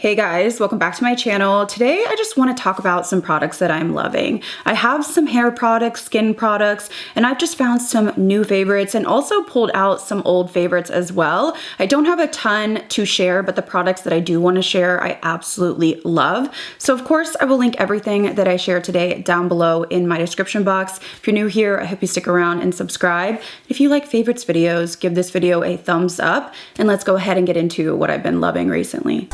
Hey guys, welcome back to my channel. Today I just want to talk about some products that I'm loving. I have some hair products, skin products, and I've just found some new favorites and also pulled out some old favorites as well. I don't have a ton to share, but the products that I do want to share I absolutely love. So of course I will link everything that I share today down below in my description box. If you're new here, I hope you stick around and subscribe. If you like favorites videos, give this video a thumbs up, and let's go ahead and get into what I've been loving recently.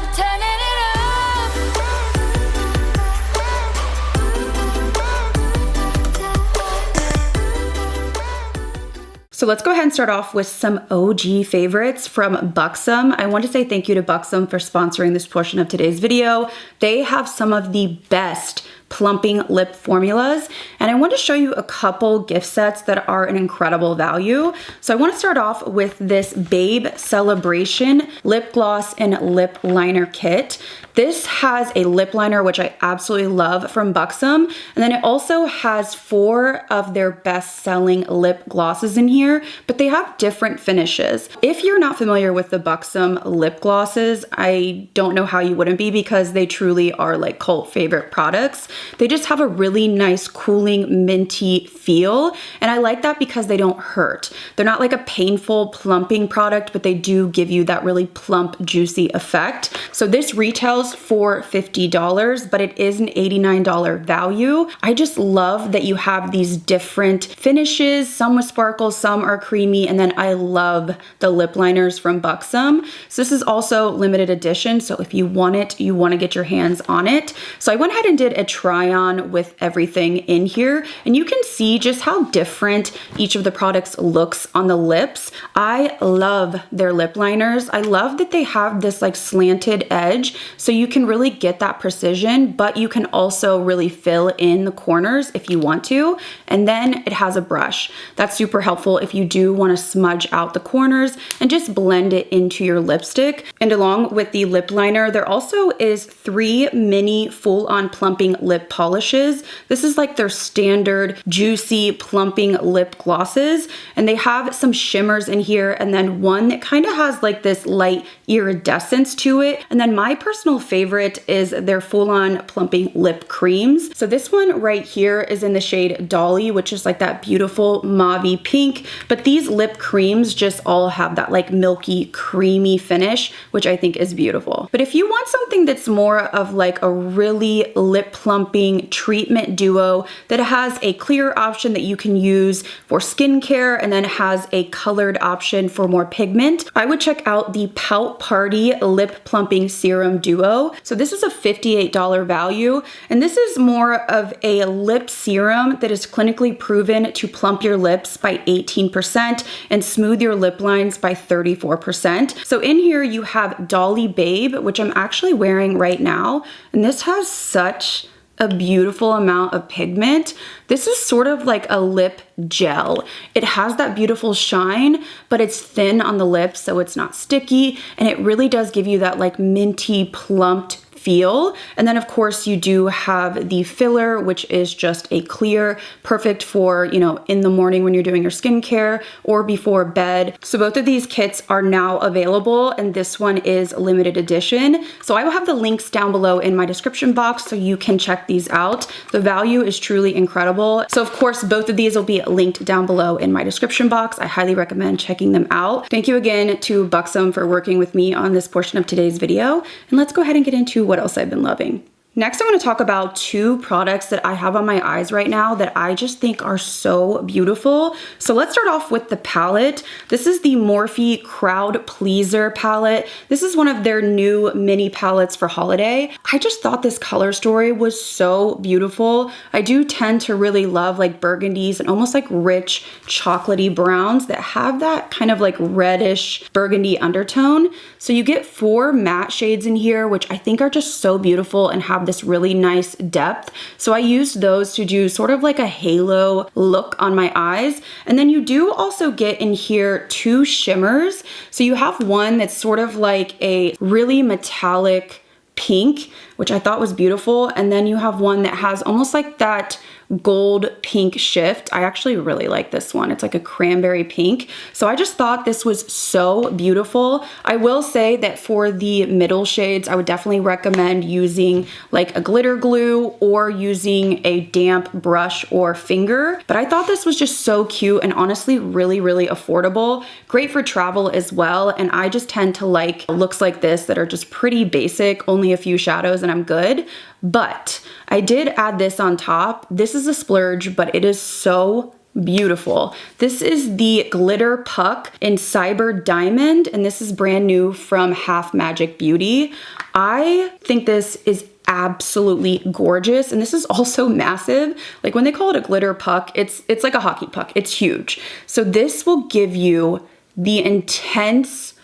So let's go ahead and start off with some OG favorites from Buxom. I want to say thank you to Buxom for sponsoring this portion of today's video. They have some of the best plumping lip formulas, and I want to show you a couple gift sets that are an incredible value. So I want to start off with this Babe Celebration lip gloss and lip liner kit. This has a lip liner, which I absolutely love, from Buxom, and then it also has 4 of their best-selling lip glosses in here, but they have different finishes. If you're not familiar with the Buxom lip glosses, I don't know how you wouldn't be, because they truly are like cult favorite products. They just have a really nice cooling minty feel, and I like that because they don't hurt. They're not like a painful plumping product, but they do give you that really plump, juicy effect. So this retails for $50, but it is an $89 value. I just love that you have these different finishes, some with sparkles, some are creamy, and then I love the lip liners from Buxom. So this is also limited edition, so if you want it, you want to get your hands on it. So I went ahead and did a try on with everything in here, and you can see just how different each of the products looks on the lips. I love their lip liners. I love that they have this like slanted edge, so you can really get that precision, but you can also really fill in the corners if you want to. And then it has a brush. That's super helpful if you do want to smudge out the corners and just blend it into your lipstick. And along with the lip liner, there also is 3 mini full-on plumping lip polishes. This is like their standard juicy plumping lip glosses, and they have some shimmers in here, and then one that kind of has like this light iridescence to it. And then my personal favorite is their full-on plumping lip creams. So this one right here is in the shade Dolly, which is like that beautiful mauve-y pink, but these lip creams just all have that like milky creamy finish, which I think is beautiful. But if you want something that's more of like a really lip plumping treatment duo that has a clear option that you can use for skincare and then has a colored option for more pigment, I would check out the Pout Party Lip Plumping Serum Duo. So this is a $58 value, and this is more of a lip serum that is clinically proven to plump your lips by 18% and smooth your lip lines by 34%. So in here you have Dolly Babe, which I'm actually wearing right now, and this has such a beautiful amount of pigment. This is sort of like a lip gel. It has that beautiful shine, but it's thin on the lips, so it's not sticky, and it really does give you that like minty, plumped feel. And then of course you do have the filler, which is just a clear, perfect for, you know, in the morning when you're doing your skincare or before bed. So both of these kits are now available, and this one is limited edition. So I will have the links down below in my description box so you can check these out. The value is truly incredible. So of course both of these will be linked down below in my description box. I highly recommend checking them out. Thank you again to Buxom for working with me on this portion of today's video, and let's go ahead and get into what else I've been loving. Next, I want to talk about 2 products that I have on my eyes right now that I just think are so beautiful. So let's start off with the palette. This is the Morphe Crowd Pleaser palette. This is one of their new mini palettes for holiday. I just thought this color story was so beautiful. I do tend to really love like burgundies and almost like rich chocolatey browns that have that kind of like reddish burgundy undertone. So you get 4 matte shades in here, which I think are just so beautiful and have this really nice depth. So I used those to do sort of like a halo look on my eyes. And then you do also get in here 2 shimmers. So you have one that's sort of like a really metallic pink, which I thought was beautiful. And then you have one that has almost like that gold pink shift. I actually really like this one. It's like a cranberry pink. So I just thought this was so beautiful. I will say that for the middle shades, I would definitely recommend using like a glitter glue or using a damp brush or finger. But I thought this was just so cute and honestly really, really affordable. Great for travel as well. And I just tend to like looks like this that are just pretty basic, only a few shadows and I'm good. But I did add this on top. This is a splurge, but it is so beautiful. This is the Glitter Puck in Cyber Diamond, and this is brand new from Half Magic Beauty. I think this is absolutely gorgeous, and this is also massive. Like when they call it a glitter puck, it's like a hockey puck. It's huge. So this will give you the intense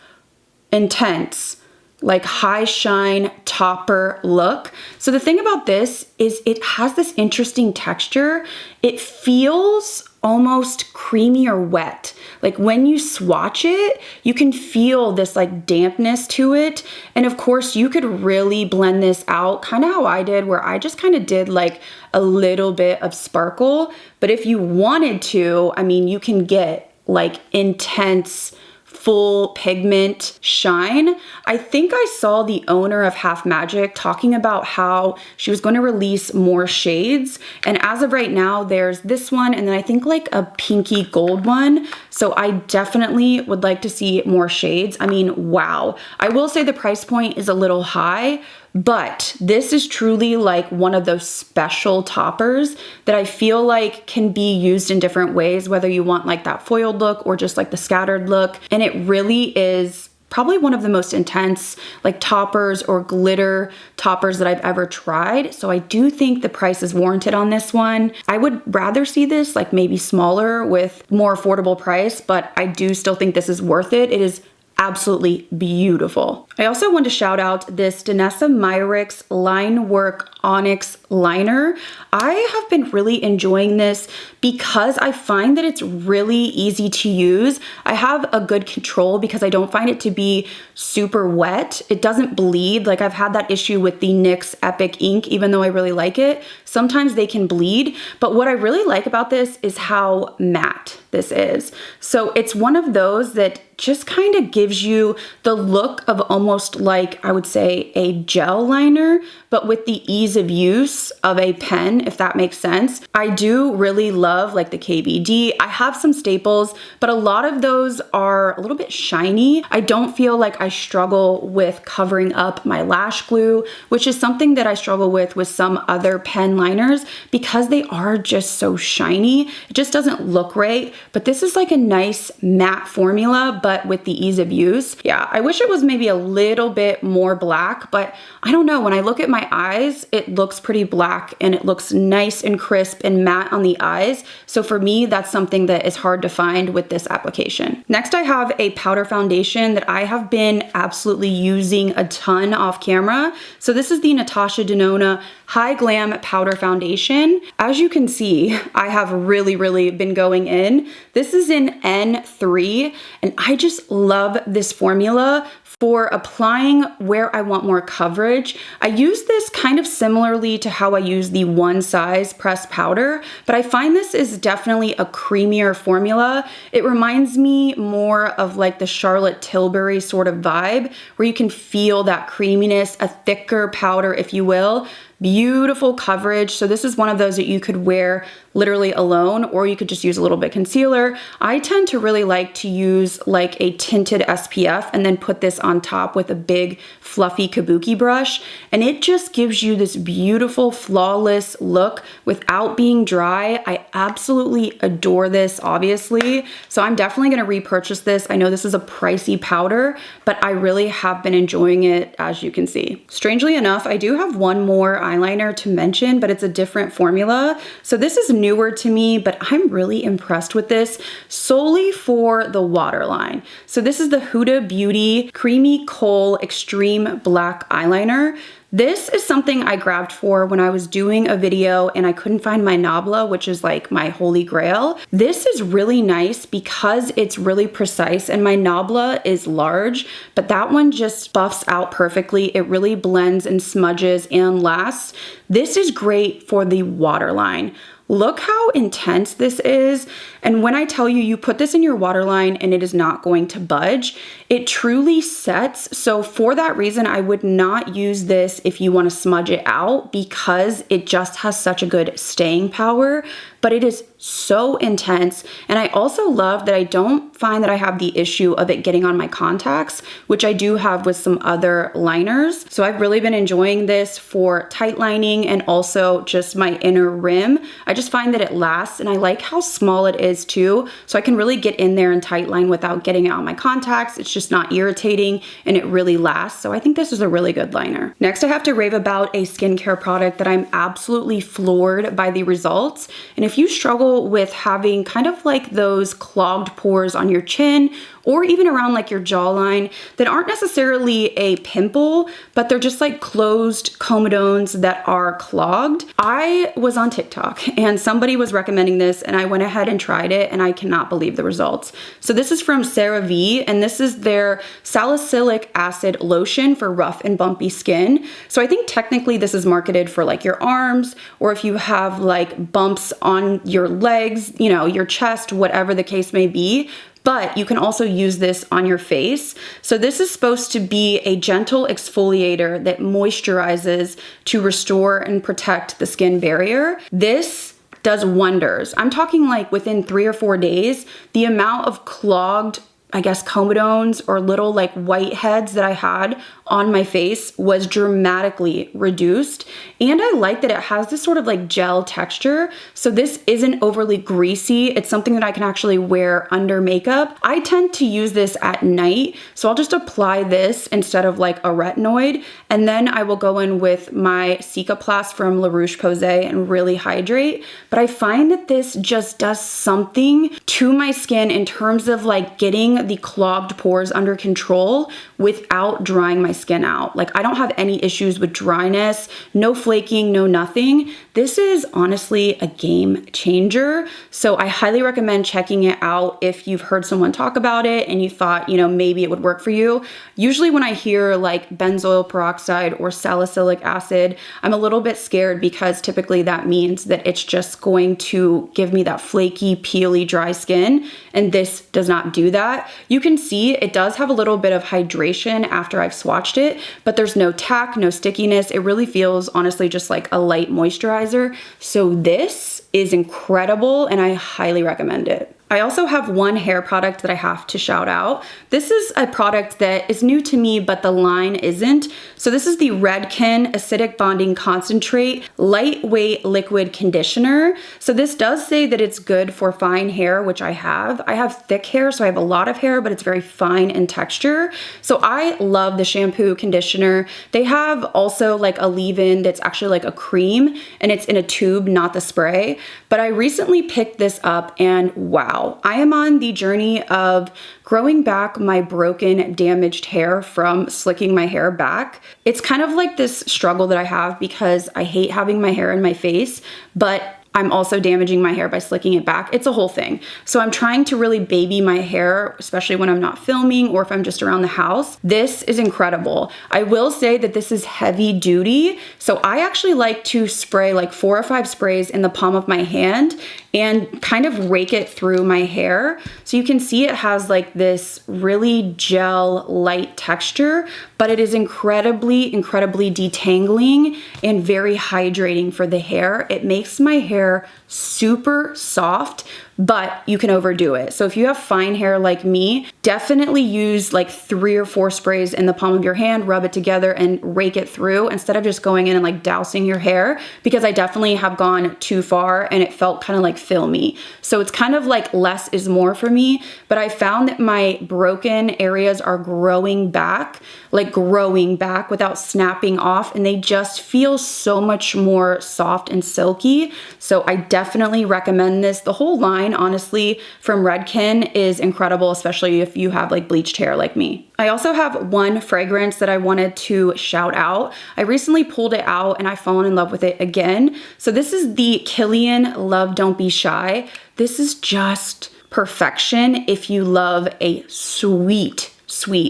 like high shine topper look. So the thing about this is it has this interesting texture. It feels almost creamy or wet. Like when you swatch it, you can feel this like dampness to it. And of course you could really blend this out kind of how I did, where I just kind of did like a little bit of sparkle. But if you wanted to, I mean, you can get like intense full pigment shine. I think I saw the owner of Half Magic talking about how she was going to release more shades. And as of right now, there's this one and then I think like a pinky gold one. So I definitely would like to see more shades. I mean, wow. I will say the price point is a little high, but this is truly like one of those special toppers that I feel like can be used in different ways, whether you want like that foiled look or just like the scattered look. And it really is probably one of the most intense like toppers or glitter toppers that I've ever tried. So I do think the price is warranted on this one. I would rather see this like maybe smaller with more affordable price, but I do still think this is worth it. It is absolutely beautiful. I also want to shout out this Danessa Myricks Line Work Onyx Liner. I have been really enjoying this because I find that it's really easy to use. I have a good control because I don't find it to be super wet. It doesn't bleed. Like I've had that issue with the NYX Epic ink, even though I really like it. Sometimes they can bleed, but what I really like about this is how matte this is. So it's one of those that just kind of gives you the look of almost like, I would say, a gel liner, but with the ease of use of a pen, if that makes sense. I do really love like the KVD. I have some staples, but a lot of those are a little bit shiny. I don't feel like I struggle with covering up my lash glue, which is something that I struggle with some other pen liners because they are just so shiny. It just doesn't look right, but this is like a nice matte formula, but with the ease of use. Yeah, I wish it was maybe a little bit more black, but I don't know. When I look at my eyes, it looks pretty black and it looks nice and crisp and matte on the eyes. So for me, that's something that is hard to find with this application. Next, I have a powder foundation that I have been absolutely using a ton off camera. So this is the Natasha Denona High Glam Powder Foundation. As you can see, I have really been going in. This is in N3, and I just love this formula for applying where I want more coverage. I use this kind of similarly to how I use the One Size pressed powder, but I find this is definitely a creamier formula. It reminds me more of like the Charlotte Tilbury sort of vibe, where you can feel that creaminess, a thicker powder, if you will. Beautiful coverage. So this is one of those that you could wear literally alone, or you could just use a little bit concealer. I tend to really like to use like a tinted SPF and then put this on top with a big fluffy kabuki brush. And it just gives you this beautiful, flawless look without being dry. I absolutely adore this, obviously. So I'm definitely gonna repurchase this. I know this is a pricey powder, but I really have been enjoying it, as you can see. Strangely enough, I do have one more eyeliner to mention, but it's a different formula. So this is newer to me, but I'm really impressed with this solely for the waterline. So this is the Huda Beauty Creamy Kohl Extreme Black Eyeliner. This is something I grabbed for when I was doing a video and I couldn't find my Nabla, which is like my holy grail. This is really nice because it's really precise, and my Nabla is large, but that one just buffs out perfectly. It really blends and smudges and lasts. This is great for the waterline. Look how intense this is. And when I tell you, you put this in your waterline and it is not going to budge, it truly sets. So for that reason, I would not use this if you want to smudge it out, because it just has such a good staying power, but it is so intense. And I also love that I don't find that I have the issue of it getting on my contacts, which I do have with some other liners. So I've really been enjoying this for tight lining and also just my inner rim. I just find that it lasts, and I like how small it is too. So I can really get in there and tight line without getting it on my contacts. It's just not irritating, and it really lasts. So I think this is a really good liner. Next, I have to rave about a skincare product that I'm absolutely floored by the results. And if you struggle with having kind of like those clogged pores on your chin, or even around like your jawline that aren't necessarily a pimple, but they're just like closed comedones that are clogged. I was on TikTok and somebody was recommending this, and I went ahead and tried it, and I cannot believe the results. So this is from CeraVe, and this is their salicylic acid lotion for rough and bumpy skin. So I think technically this is marketed for like your arms, or if you have like bumps on your legs, you know, your chest, whatever the case may be. But you can also use this on your face. So this is supposed to be a gentle exfoliator that moisturizes to restore and protect the skin barrier. This does wonders. I'm talking like within 3 or 4 days, the amount of clogged, I guess, comedones or little like whiteheads that I had on my face was dramatically reduced. And I like that it has this sort of like gel texture. So this isn't overly greasy. It's something that I can actually wear under makeup. I tend to use this at night. So I'll just apply this instead of like a retinoid. And then I will go in with my Cicaplast from La Roche-Posay and really hydrate. But I find that this just does something to my skin in terms of like getting the clogged pores under control without drying my skin out. Like, I don't have any issues with dryness, no flaking, no nothing. This is honestly a game changer. So I highly recommend checking it out if you've heard someone talk about it and you thought, you know, maybe it would work for you. Usually when I hear like benzoyl peroxide or salicylic acid, I'm a little bit scared, because typically that means that it's just going to give me that flaky, peely, dry skin. And this does not do that. You can see it does have a little bit of hydration after I've swatched it, but there's no tack, no stickiness. It really feels honestly just like a light moisturizer. So this is incredible, and I highly recommend it. I also have one hair product that I have to shout out. This is a product that is new to me, but the line isn't. So this is the Redken Acidic Bonding Concentrate Lightweight Liquid Conditioner. So this does say that it's good for fine hair, which I have. I have thick hair, so I have a lot of hair, but it's very fine in texture. So I love the shampoo conditioner. They have also like a leave-in that's actually like a cream, and it's in a tube, not the spray. But I recently picked this up, and wow. I am on the journey of growing back my broken, damaged hair from slicking my hair back. It's kind of like this struggle that I have because I hate having my hair in my face, but I'm also damaging my hair by slicking it back. It's a whole thing. So I'm trying to really baby my hair, especially when I'm not filming or if I'm just around the house. This is incredible. I will say that this is heavy duty. So I actually like to spray like 4 or 5 sprays in the palm of my hand and kind of rake it through my hair. So you can see it has like this really gel light texture, but it is incredibly, incredibly detangling and very hydrating for the hair. It makes my hair super soft, but you can overdo it. So if you have fine hair like me, definitely use like 3 or 4 sprays in the palm of your hand, rub it together and rake it through instead of just going in and like dousing your hair, because I definitely have gone too far and it felt kind of like filmy. So it's kind of like less is more for me, but I found that my broken areas are growing back without snapping off, and they just feel so much more soft and silky. So I definitely recommend this. The whole line, honestly, from Redken is incredible, especially if you have like bleached hair like me. I also have one fragrance that I wanted to shout out. I recently pulled it out and I've fallen in love with it again. So this is the Kilian Love Don't Be Shy. This is just perfection if you love a sweet,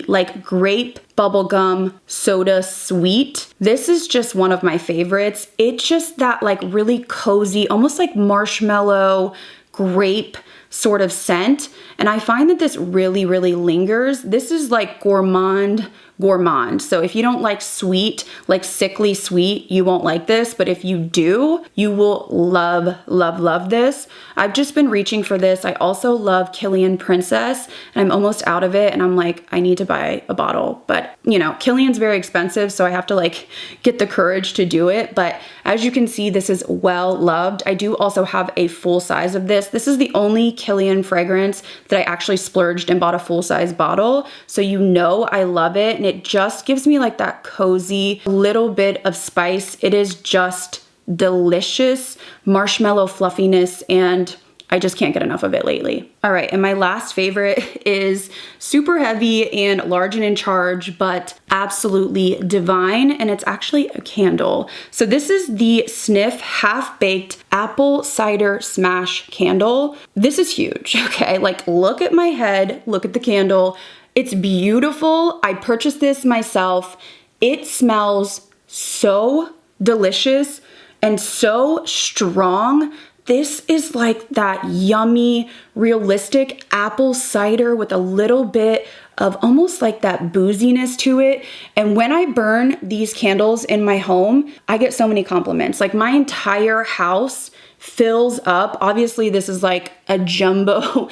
like grape bubblegum soda sweet. This is just one of my favorites. It's just that like really cozy, almost like marshmallow grape sort of scent. And I find that this really, really lingers. This is like gourmand. So if you don't like sweet, like sickly sweet, you won't like this. But if you do, you will love, love, love this. I've just been reaching for this. I also love Kilian Princess and I'm almost out of it. And I'm like, I need to buy a bottle, but you know, Kilian's very expensive. So I have to like get the courage to do it. But as you can see, this is well loved. I do also have a full size of this. This is the only Kilian fragrance that I actually splurged and bought a full size bottle. So you know I love it. And it just gives me like that cozy little bit of spice. It is just delicious marshmallow fluffiness and I just can't get enough of it lately. All right, and my last favorite is super heavy and large and in charge, but absolutely divine, and it's actually a candle. So this is the Sniff Half Baked Apple Cider Smash Candle. This is huge, okay? Like look at my head, look at the candle. It's beautiful. I purchased this myself. It smells so delicious and so strong. This is like that yummy, realistic apple cider with a little bit of almost like that booziness to it. And when I burn these candles in my home, I get so many compliments. Like my entire house fills up. Obviously this is like a jumbo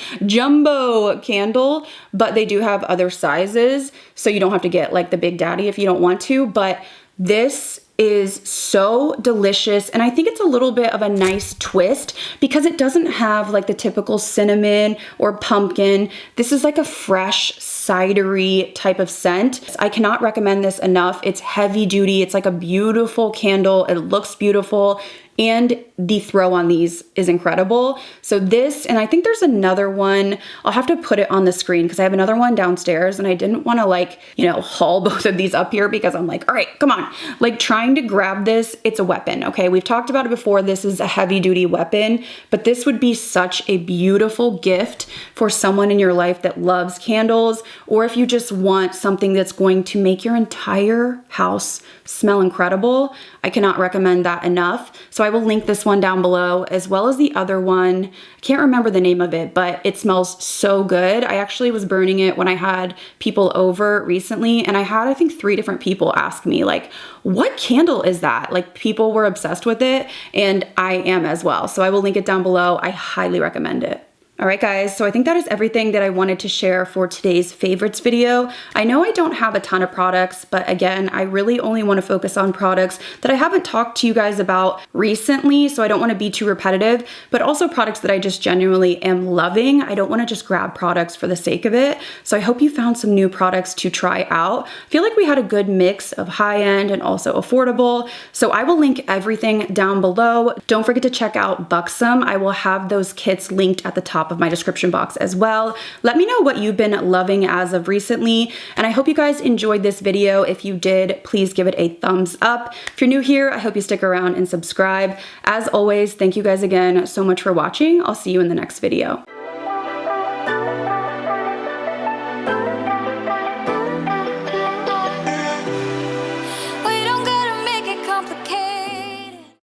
candle, but they do have other sizes. So you don't have to get like the Big Daddy if you don't want to, but this is so delicious. And I think it's a little bit of a nice twist because it doesn't have like the typical cinnamon or pumpkin. This is like a fresh cidery type of scent. I cannot recommend this enough. It's heavy duty. It's like a beautiful candle. It looks beautiful. And the throw on these is incredible. So this, and I think there's another one, I'll have to put it on the screen because I have another one downstairs and I didn't want to like, you know, haul both of these up here because I'm like, all right, come on. Like trying to grab this, it's a weapon, okay? We've talked about it before. This is a heavy duty weapon, but this would be such a beautiful gift for someone in your life that loves candles, or if you just want something that's going to make your entire house smell incredible. I cannot recommend that enough. So I will link this one down below as well as the other one. I can't remember the name of it, but it smells so good. I actually was burning it when I had people over recently and I had, I think 3 different people ask me like, what candle is that? Like people were obsessed with it and I am as well. So I will link it down below. I highly recommend it. All right, guys, so I think that is everything that I wanted to share for today's favorites video. I know I don't have a ton of products, but again, I really only want to focus on products that I haven't talked to you guys about recently, so I don't want to be too repetitive, but also products that I just genuinely am loving. I don't want to just grab products for the sake of it. So I hope you found some new products to try out. I feel like we had a good mix of high-end and also affordable. So I will link everything down below. Don't forget to check out Buxom. I will have those kits linked at the top of my description box as well. Let me know what you've been loving as of recently, and I hope you guys enjoyed this video. If you did, please give it a thumbs up. If you're new here, I hope you stick around and subscribe. As always, thank you guys again so much for watching. I'll see you in the next video.